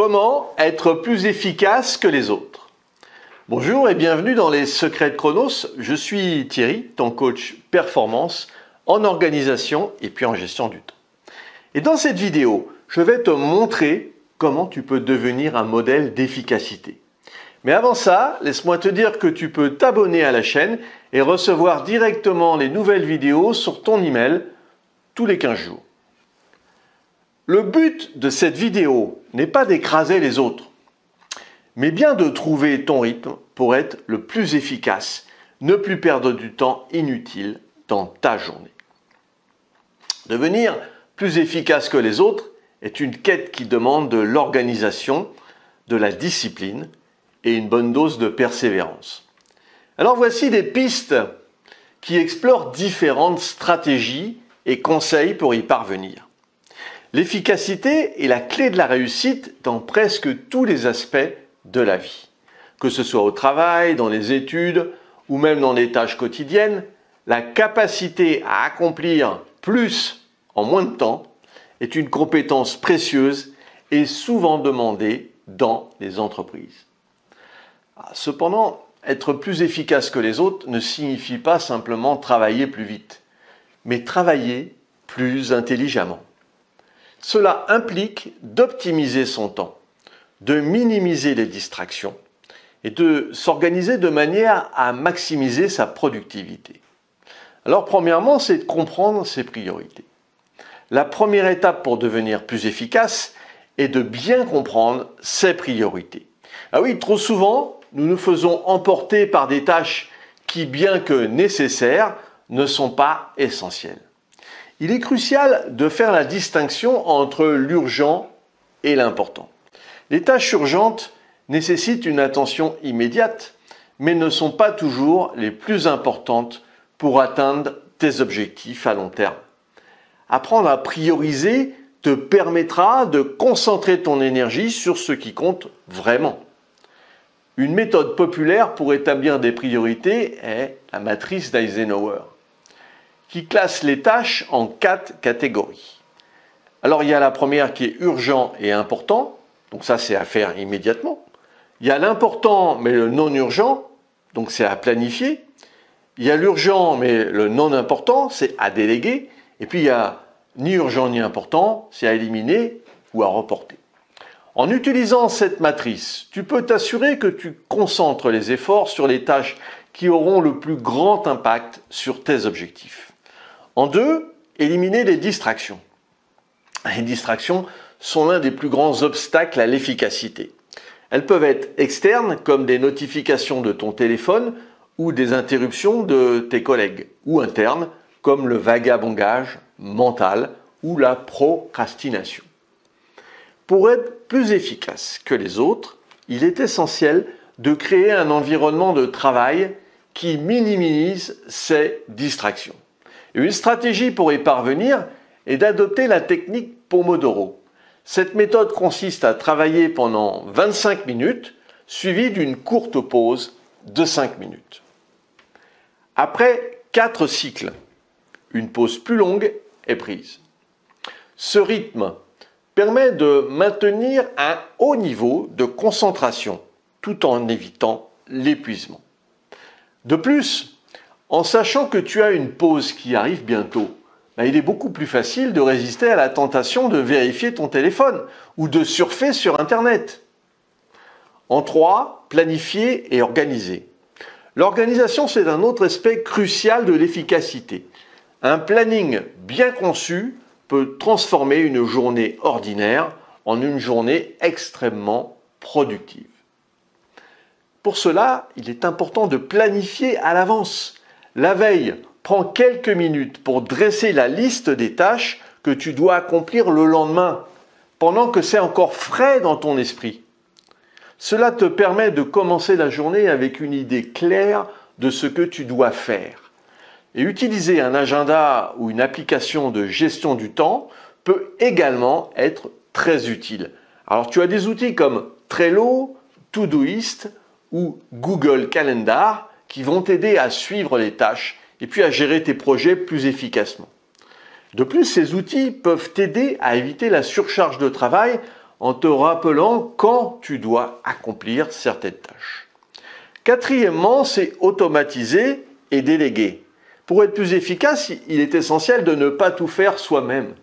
Comment être plus efficace que les autres? Bonjour et bienvenue dans les Secrets de Chronos. Je suis Thierry, ton coach performance en organisation et puis en gestion du temps. Et dans cette vidéo, je vais te montrer comment tu peux devenir un modèle d'efficacité. Mais avant ça, laisse-moi te dire que tu peux t'abonner à la chaîne et recevoir directement les nouvelles vidéos sur ton email tous les 15 jours. Le but de cette vidéo n'est pas d'écraser les autres, mais bien de trouver ton rythme pour être le plus efficace, ne plus perdre du temps inutile dans ta journée. Devenir plus efficace que les autres est une quête qui demande de l'organisation, de la discipline et une bonne dose de persévérance. Alors voici des pistes qui explorent différentes stratégies et conseils pour y parvenir. L'efficacité est la clé de la réussite dans presque tous les aspects de la vie. Que ce soit au travail, dans les études ou même dans les tâches quotidiennes, la capacité à accomplir plus en moins de temps est une compétence précieuse et souvent demandée dans les entreprises. Cependant, être plus efficace que les autres ne signifie pas simplement travailler plus vite, mais travailler plus intelligemment. Cela implique d'optimiser son temps, de minimiser les distractions et de s'organiser de manière à maximiser sa productivité. Alors premièrement, c'est de comprendre ses priorités. La première étape pour devenir plus efficace est de bien comprendre ses priorités. Ah oui, trop souvent, nous nous faisons emporter par des tâches qui, bien que nécessaires, ne sont pas essentielles. Il est crucial de faire la distinction entre l'urgent et l'important. Les tâches urgentes nécessitent une attention immédiate, mais ne sont pas toujours les plus importantes pour atteindre tes objectifs à long terme. Apprendre à prioriser te permettra de concentrer ton énergie sur ce qui compte vraiment. Une méthode populaire pour établir des priorités est la matrice d'Eisenhower, qui classe les tâches en 4 catégories. Alors il y a la première qui est urgent et important, donc ça c'est à faire immédiatement. Il y a l'important mais le non urgent, donc c'est à planifier. Il y a l'urgent mais le non important, c'est à déléguer. Et puis il y a ni urgent ni important, c'est à éliminer ou à reporter. En utilisant cette matrice, tu peux t'assurer que tu concentres les efforts sur les tâches qui auront le plus grand impact sur tes objectifs. En 2, éliminer les distractions. Les distractions sont l'un des plus grands obstacles à l'efficacité. Elles peuvent être externes, comme des notifications de ton téléphone ou des interruptions de tes collègues, ou internes, comme le vagabondage mental ou la procrastination. Pour être plus efficace que les autres, il est essentiel de créer un environnement de travail qui minimise ces distractions. Une stratégie pour y parvenir est d'adopter la technique Pomodoro. Cette méthode consiste à travailler pendant 25 minutes, suivie d'une courte pause de 5 minutes. Après 4 cycles, une pause plus longue est prise. Ce rythme permet de maintenir un haut niveau de concentration tout en évitant l'épuisement. De plus, en sachant que tu as une pause qui arrive bientôt, il est beaucoup plus facile de résister à la tentation de vérifier ton téléphone ou de surfer sur Internet. En 3, planifier et organiser. L'organisation, c'est un autre aspect crucial de l'efficacité. Un planning bien conçu peut transformer une journée ordinaire en une journée extrêmement productive. Pour cela, il est important de planifier à l'avance. La veille, prends quelques minutes pour dresser la liste des tâches que tu dois accomplir le lendemain, pendant que c'est encore frais dans ton esprit. Cela te permet de commencer la journée avec une idée claire de ce que tu dois faire. Et utiliser un agenda ou une application de gestion du temps peut également être très utile. Alors tu as des outils comme Trello, Todoist ou Google Calendar qui vont t'aider à suivre les tâches et puis à gérer tes projets plus efficacement. De plus, ces outils peuvent t'aider à éviter la surcharge de travail en te rappelant quand tu dois accomplir certaines tâches. Quatrièmement, c'est automatiser et déléguer. Pour être plus efficace, il est essentiel de ne pas tout faire soi-même.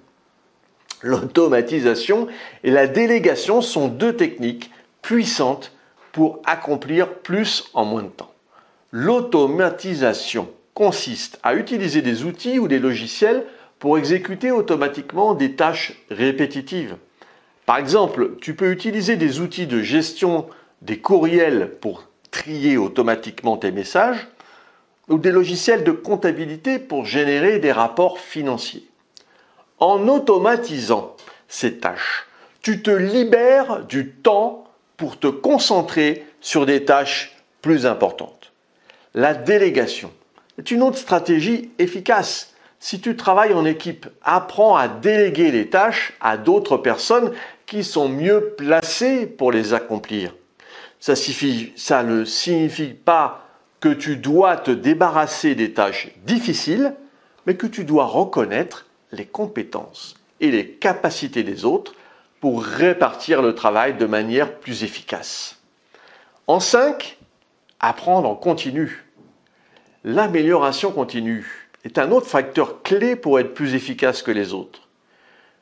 L'automatisation et la délégation sont deux techniques puissantes pour accomplir plus en moins de temps. L'automatisation consiste à utiliser des outils ou des logiciels pour exécuter automatiquement des tâches répétitives. Par exemple, tu peux utiliser des outils de gestion des courriels pour trier automatiquement tes messages ou des logiciels de comptabilité pour générer des rapports financiers. En automatisant ces tâches, tu te libères du temps pour te concentrer sur des tâches plus importantes. La délégation est une autre stratégie efficace. Si tu travailles en équipe, apprends à déléguer les tâches à d'autres personnes qui sont mieux placées pour les accomplir. Ça ne signifie pas que tu dois te débarrasser des tâches difficiles, mais que tu dois reconnaître les compétences et les capacités des autres pour répartir le travail de manière plus efficace. En 5, apprendre en continu. L'amélioration continue est un autre facteur clé pour être plus efficace que les autres.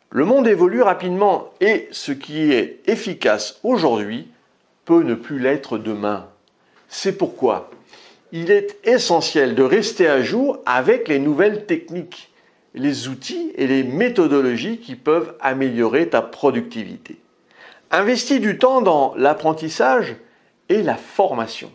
Le monde évolue rapidement et ce qui est efficace aujourd'hui peut ne plus l'être demain. C'est pourquoi il est essentiel de rester à jour avec les nouvelles techniques, les outils et les méthodologies qui peuvent améliorer ta productivité. Investis du temps dans l'apprentissage et la formation.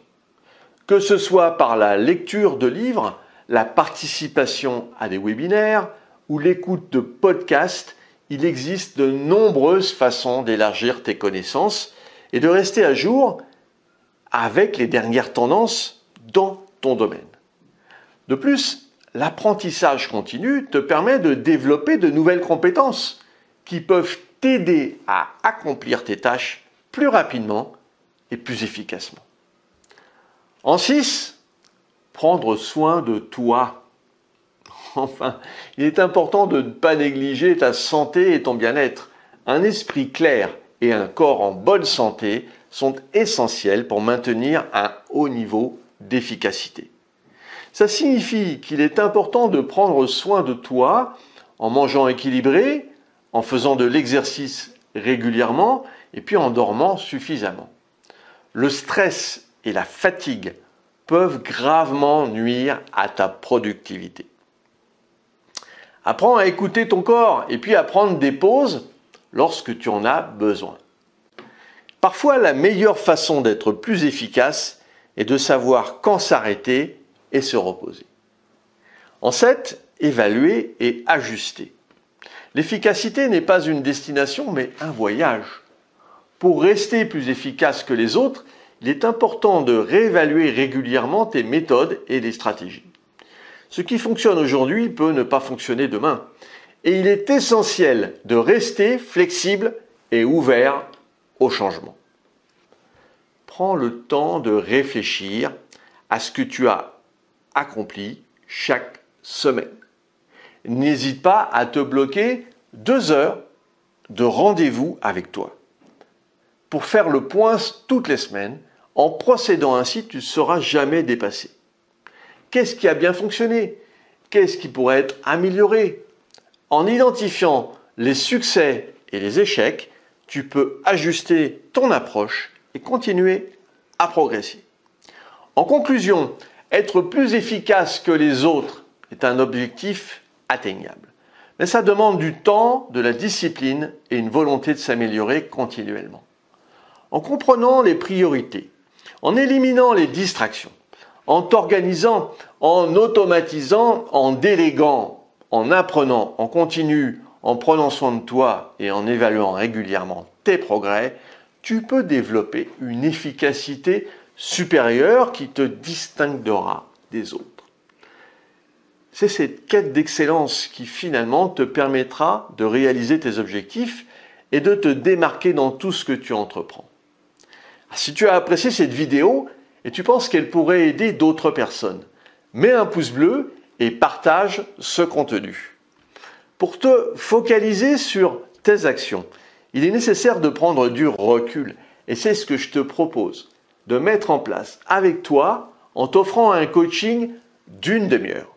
Que ce soit par la lecture de livres, la participation à des webinaires ou l'écoute de podcasts, il existe de nombreuses façons d'élargir tes connaissances et de rester à jour avec les dernières tendances dans ton domaine. De plus, l'apprentissage continu te permet de développer de nouvelles compétences qui peuvent t'aider à accomplir tes tâches plus rapidement et plus efficacement. En 6, prendre soin de toi. Enfin, il est important de ne pas négliger ta santé et ton bien-être. Un esprit clair et un corps en bonne santé sont essentiels pour maintenir un haut niveau d'efficacité. Ça signifie qu'il est important de prendre soin de toi en mangeant équilibré, en faisant de l'exercice régulièrement et puis en dormant suffisamment. Le stress et la fatigue peuvent gravement nuire à ta productivité. Apprends à écouter ton corps et puis à prendre des pauses lorsque tu en as besoin. Parfois, la meilleure façon d'être plus efficace est de savoir quand s'arrêter et se reposer. En 7, évaluer et ajuster. L'efficacité n'est pas une destination mais un voyage. Pour rester plus efficace que les autres, il est important de réévaluer régulièrement tes méthodes et les stratégies. Ce qui fonctionne aujourd'hui peut ne pas fonctionner demain. Et il est essentiel de rester flexible et ouvert au changement. Prends le temps de réfléchir à ce que tu as accompli chaque semaine. N'hésite pas à te bloquer 2 heures de rendez-vous avec toi. Pour faire le point toutes les semaines, en procédant ainsi, tu ne seras jamais dépassé. Qu'est-ce qui a bien fonctionné? Qu'est-ce qui pourrait être amélioré? En identifiant les succès et les échecs, tu peux ajuster ton approche et continuer à progresser. En conclusion, être plus efficace que les autres est un objectif atteignable. Mais ça demande du temps, de la discipline et une volonté de s'améliorer continuellement. En comprenant les priorités, en éliminant les distractions, en t'organisant, en automatisant, en déléguant, en apprenant, en continu, en prenant soin de toi et en évaluant régulièrement tes progrès, tu peux développer une efficacité supérieure qui te distinguera des autres. C'est cette quête d'excellence qui finalement te permettra de réaliser tes objectifs et de te démarquer dans tout ce que tu entreprends. Si tu as apprécié cette vidéo et tu penses qu'elle pourrait aider d'autres personnes, mets un pouce bleu et partage ce contenu. Pour te focaliser sur tes actions, il est nécessaire de prendre du recul. Et c'est ce que je te propose de mettre en place avec toi en t'offrant un coaching d'une demi-heure.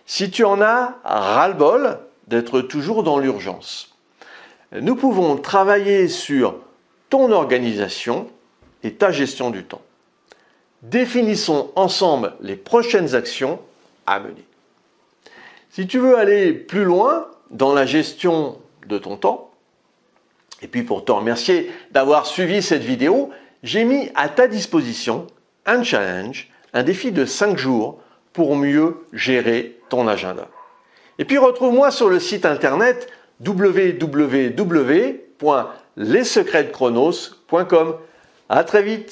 Si tu en as ras-le-bol d'être toujours dans l'urgence, nous pouvons travailler sur ton organisation et ta gestion du temps. Définissons ensemble les prochaines actions à mener. Si tu veux aller plus loin dans la gestion de ton temps, et puis pour te remercier d'avoir suivi cette vidéo, j'ai mis à ta disposition un challenge, un défi de 5 jours pour mieux gérer ton agenda. Et puis retrouve-moi sur le site internet www.lessecretsdechronos.com. À très vite.